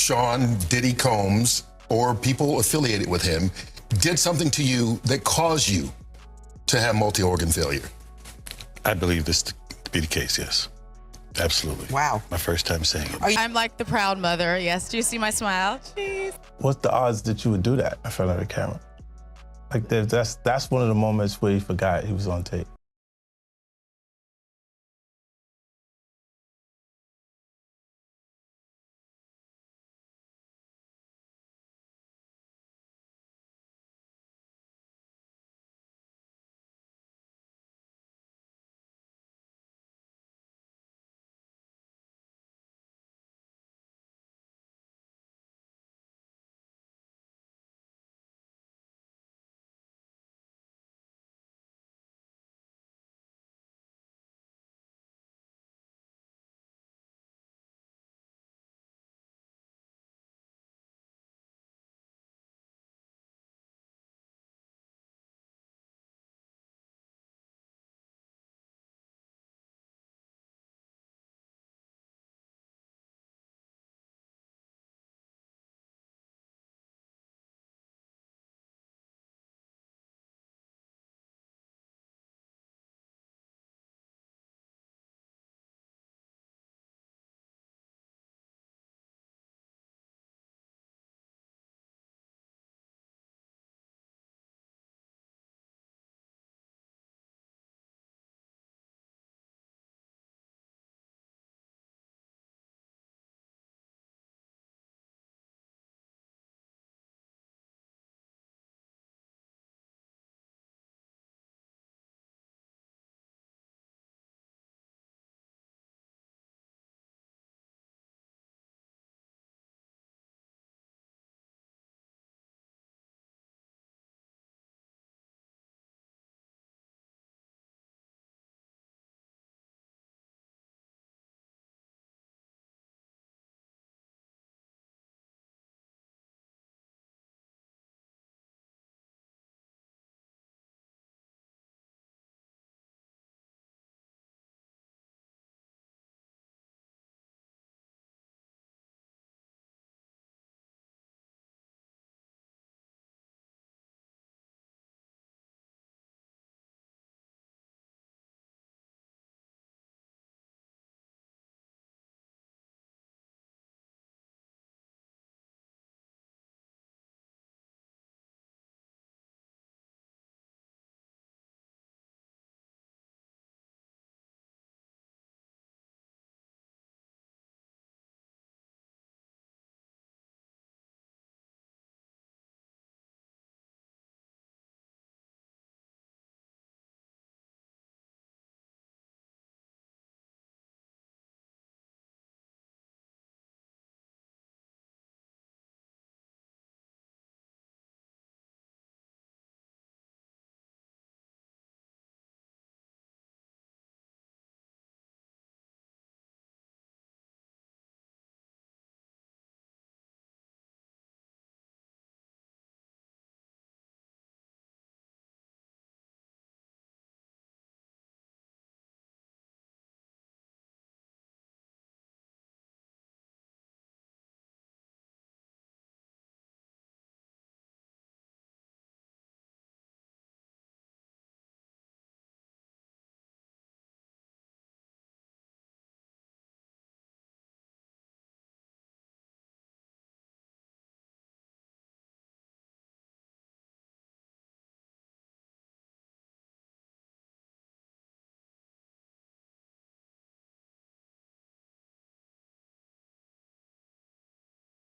Sean Diddy Combs or people affiliated with him did something to you that caused you to have multi-organ failure? I believe this to be the case, yes. Absolutely. Wow. My first time saying it. I'm like the proud mother. Yes, do you see my smile? Jeez. What's the odds that you would do that in front of the camera? Like that's one of the moments where he forgot he was on tape.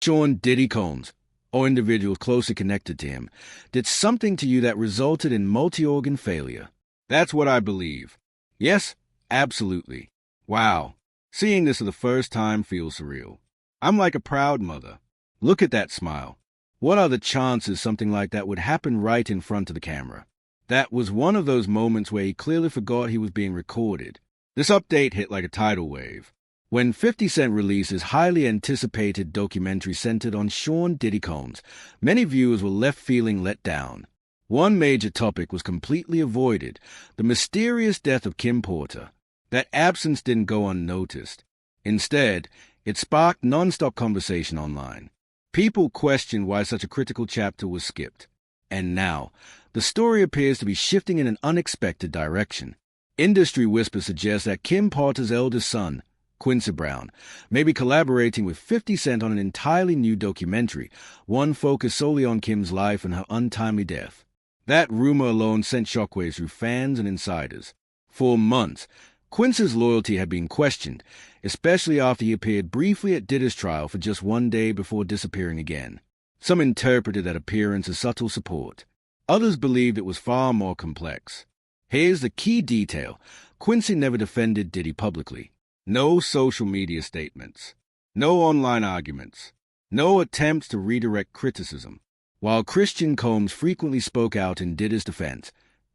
Sean Diddy Combs, or individuals closely connected to him, did something to you that resulted in multi-organ failure. That's what I believe. Yes, absolutely. Wow. Seeing this for the first time feels surreal. I'm like a proud mother. Look at that smile. What are the chances something like that would happen right in front of the camera? That was one of those moments where he clearly forgot he was being recorded. This update hit like a tidal wave. When 50 Cent released his highly anticipated documentary centered on Sean Diddy Combs, many viewers were left feeling let down. One major topic was completely avoided: the mysterious death of Kim Porter. That absence didn't go unnoticed. Instead, It sparked non-stop conversation online. People questioned why such a critical chapter was skipped. And now, the story appears to be shifting in an unexpected direction. Industry whispers suggest that Kim Porter's eldest son, Quincy Brown, may be collaborating with 50 Cent on an entirely new documentary, one focused solely on Kim's life and her untimely death. That rumor alone sent shockwaves through fans and insiders. For months, Quincy's loyalty had been questioned, especially after he appeared briefly at Diddy's trial for just one day before disappearing again. Some interpreted that appearance as subtle support. Others believed it was far more complex. Here's the key detail. Quincy never defended Diddy publicly. No social media statements. No online arguments. No attempts to redirect criticism. While Christian Combs frequently spoke out in Diddy's defense,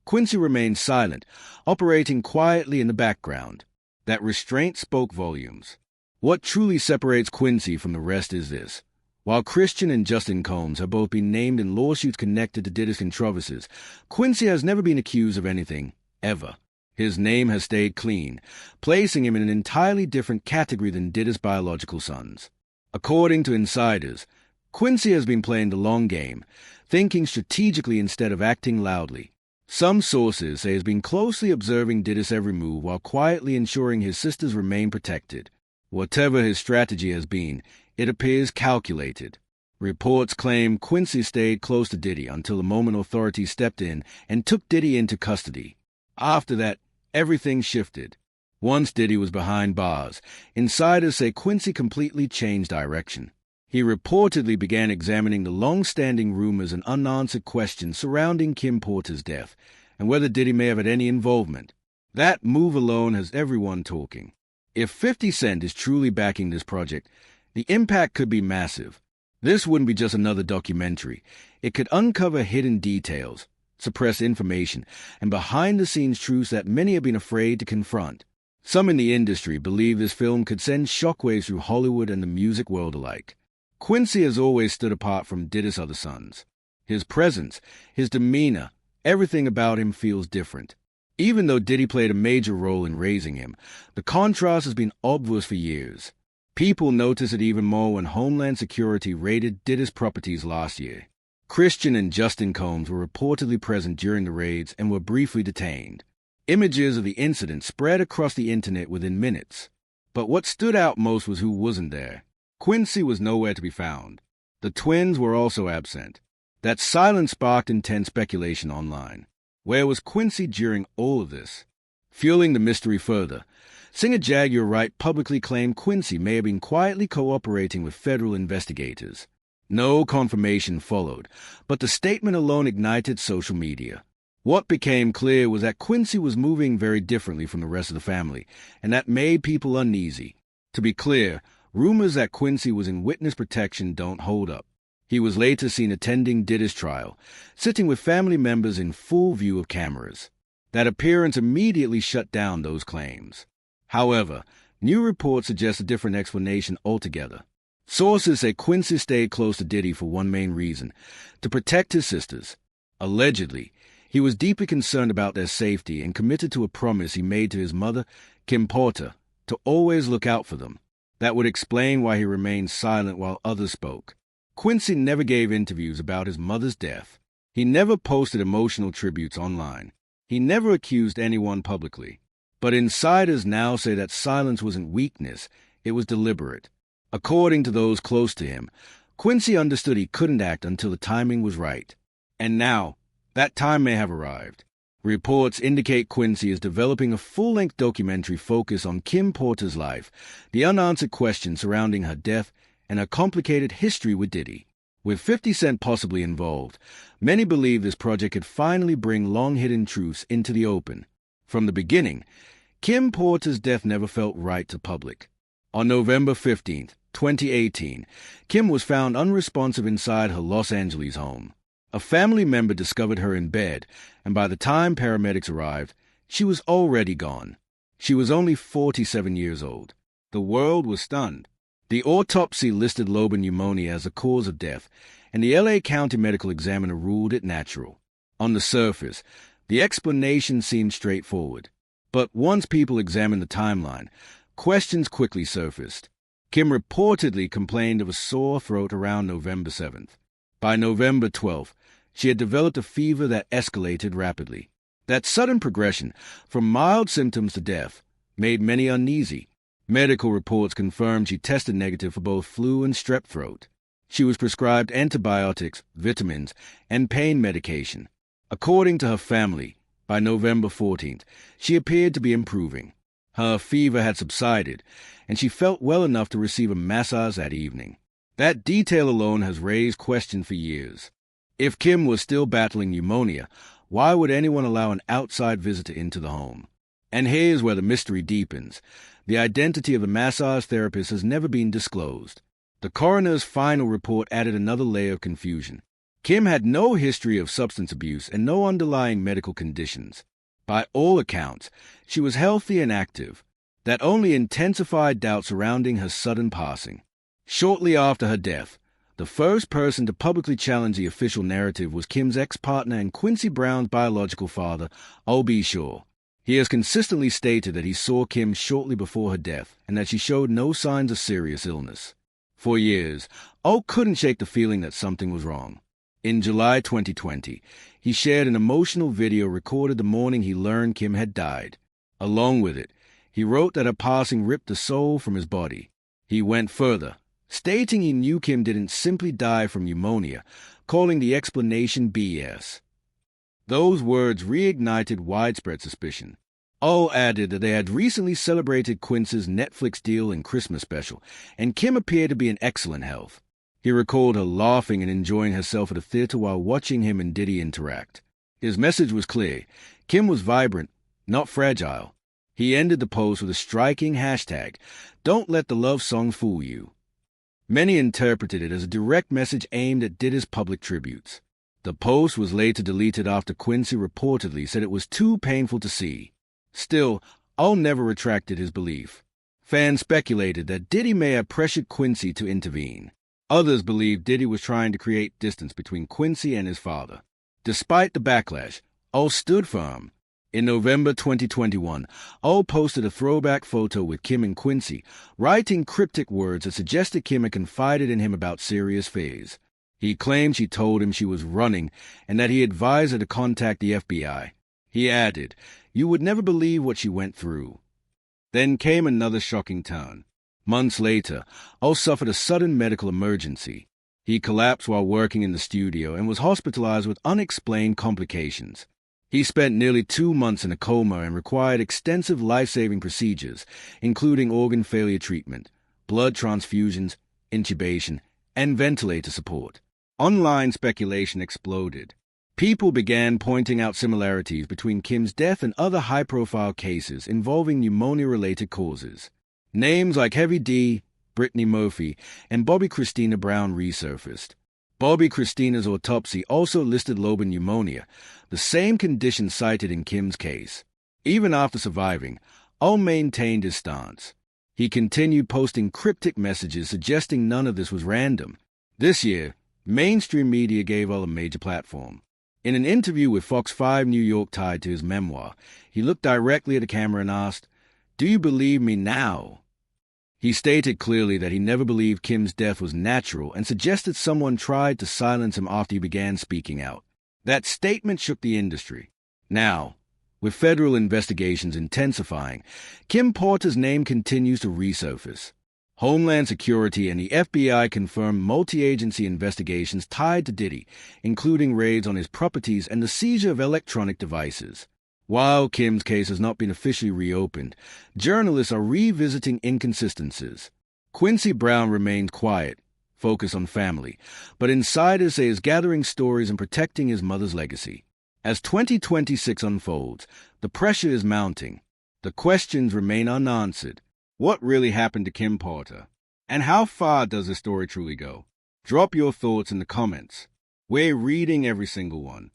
Quincy remained silent, operating quietly in the background. That restraint spoke volumes. What truly separates Quincy from the rest is this. While Christian and Justin Combs have both been named in lawsuits connected to Diddy's controversies, Quincy has never been accused of anything, ever. His name has stayed clean, placing him in an entirely different category than Diddy's biological sons. According to insiders, Quincy has been playing the long game, thinking strategically instead of acting loudly. Some sources say he has been closely observing Diddy's every move while quietly ensuring his sisters remain protected. Whatever his strategy has been, it appears calculated. Reports claim Quincy stayed close to Diddy until the moment authorities stepped in and took Diddy into custody. After that, everything shifted. Once Diddy was behind bars, insiders say Quincy completely changed direction. He reportedly began examining the long-standing rumors and unanswered questions surrounding Kim Porter's death and whether Diddy may have had any involvement. That move alone has everyone talking. If 50 Cent is truly backing this project, the impact could be massive. This wouldn't be just another documentary. It could uncover hidden details, suppress information, and behind-the-scenes truths that many have been afraid to confront. Some in the industry believe this film could send shockwaves through Hollywood and the music world alike. Quincy has always stood apart from Diddy's other sons. His presence, his demeanor, everything about him feels different. Even though Diddy played a major role in raising him, the contrast has been obvious for years. People noticed it even more when Homeland Security raided Diddy's properties last year. Christian and Justin Combs were reportedly present during the raids and were briefly detained. Images of the incident spread across the internet within minutes. But what stood out most was who wasn't there. Quincy was nowhere to be found. The twins were also absent. That silence sparked intense speculation online. Where was Quincy during all of this? Fueling the mystery further, singer Jaguar Wright publicly claimed Quincy may have been quietly cooperating with federal investigators. No confirmation followed, but the statement alone ignited social media. What became clear was that Quincy was moving very differently from the rest of the family, and that made people uneasy. To be clear, rumors that Quincy was in witness protection don't hold up. He was later seen attending Diddy's trial, sitting with family members in full view of cameras. That appearance immediately shut down those claims. However, new reports suggest a different explanation altogether. Sources say Quincy stayed close to Diddy for one main reason: to protect his sisters. Allegedly, he was deeply concerned about their safety and committed to a promise he made to his mother, Kim Porter, to always look out for them. That would explain why he remained silent while others spoke. Quincy never gave interviews about his mother's death. He never posted emotional tributes online. He never accused anyone publicly. But insiders now say that silence wasn't weakness, it was deliberate. According to those close to him, Quincy understood he couldn't act until the timing was right. And now, that time may have arrived. Reports indicate Quincy is developing a full-length documentary focused on Kim Porter's life, the unanswered questions surrounding her death, and her complicated history with Diddy. With 50 Cent possibly involved, many believe this project could finally bring long-hidden truths into the open. From the beginning, Kim Porter's death never felt right to public. On November 15, 2018, Kim was found unresponsive inside her Los Angeles home. A family member discovered her in bed, and by the time paramedics arrived, she was already gone. She was only 47 years old. The world was stunned. The autopsy listed lobar pneumonia as the cause of death, and the LA County Medical Examiner ruled it natural. On the surface, the explanation seemed straightforward. But once people examined the timeline, questions quickly surfaced. Kim reportedly complained of a sore throat around November 7th. By November 12th, she had developed a fever that escalated rapidly. That sudden progression from mild symptoms to death made many uneasy. Medical reports confirmed she tested negative for both flu and strep throat. She was prescribed antibiotics, vitamins, and pain medication. According to her family, by November 14th, she appeared to be improving. Her fever had subsided, and she felt well enough to receive a massage that evening. That detail alone has raised questions for years. If Kim was still battling pneumonia, why would anyone allow an outside visitor into the home? And here's where the mystery deepens. The identity of the massage therapist has never been disclosed. The coroner's final report added another layer of confusion. Kim had no history of substance abuse and no underlying medical conditions. By all accounts, she was healthy and active. That only intensified doubt surrounding her sudden passing. Shortly after her death, the first person to publicly challenge the official narrative was Kim's ex-partner and Quincy Brown's biological father, O.B. Shaw. He has consistently stated that he saw Kim shortly before her death and that she showed no signs of serious illness. For years, O couldn't shake the feeling that something was wrong. In July 2020, he shared an emotional video recorded the morning he learned Kim had died. Along with it, he wrote that her passing ripped the soul from his body. He went further, stating he knew Kim didn't simply die from pneumonia, calling the explanation BS. Those words reignited widespread suspicion. O added that they had recently celebrated Quincy's Netflix deal and Christmas special, and Kim appeared to be in excellent health. He recalled her laughing and enjoying herself at a theater while watching him and Diddy interact. His message was clear. Kim was vibrant, not fragile. He ended the post with a striking hashtag, "Don't let the love song fool you." Many interpreted it as a direct message aimed at Diddy's public tributes. The post was later deleted after Quincy reportedly said it was too painful to see. Still, O never retracted his belief. Fans speculated that Diddy may have pressured Quincy to intervene. Others believed Diddy was trying to create distance between Quincy and his father. Despite the backlash, O stood firm. In November 2021, O posted a throwback photo with Kim and Quincy, writing cryptic words that suggested Kim had confided in him about serious fears. He claimed she told him she was running and that he advised her to contact the FBI. He added, "You would never believe what she went through." Then came another shocking turn. Months later, O suffered a sudden medical emergency. He collapsed while working in the studio and was hospitalized with unexplained complications. He spent nearly 2 months in a coma and required extensive life-saving procedures, including organ failure treatment, blood transfusions, intubation, and ventilator support. Online speculation exploded. People began pointing out similarities between Kim's death and other high-profile cases involving pneumonia-related causes. Names like Heavy D, Brittany Murphy, and Bobby Christina Brown resurfaced. Bobby Christina's autopsy also listed lobar pneumonia, the same condition cited in Kim's case. Even after surviving, O maintained his stance. He continued posting cryptic messages suggesting none of this was random. This year, mainstream media gave O a major platform. In an interview with Fox 5 New York tied to his memoir, he looked directly at the camera and asked, "Do you believe me now?" He stated clearly that he never believed Kim's death was natural and suggested someone tried to silence him after he began speaking out. That statement shook the industry. Now, with federal investigations intensifying, Kim Porter's name continues to resurface. Homeland Security and the FBI confirmed multi-agency investigations tied to Diddy, including raids on his properties and the seizure of electronic devices. While Kim's case has not been officially reopened, journalists are revisiting inconsistencies. Quincy Brown remained quiet, focused on family, but insiders say he's gathering stories and protecting his mother's legacy. As 2026 unfolds, the pressure is mounting. The questions remain unanswered. What really happened to Kim Porter? And how far does the story truly go? Drop your thoughts in the comments. We're reading every single one.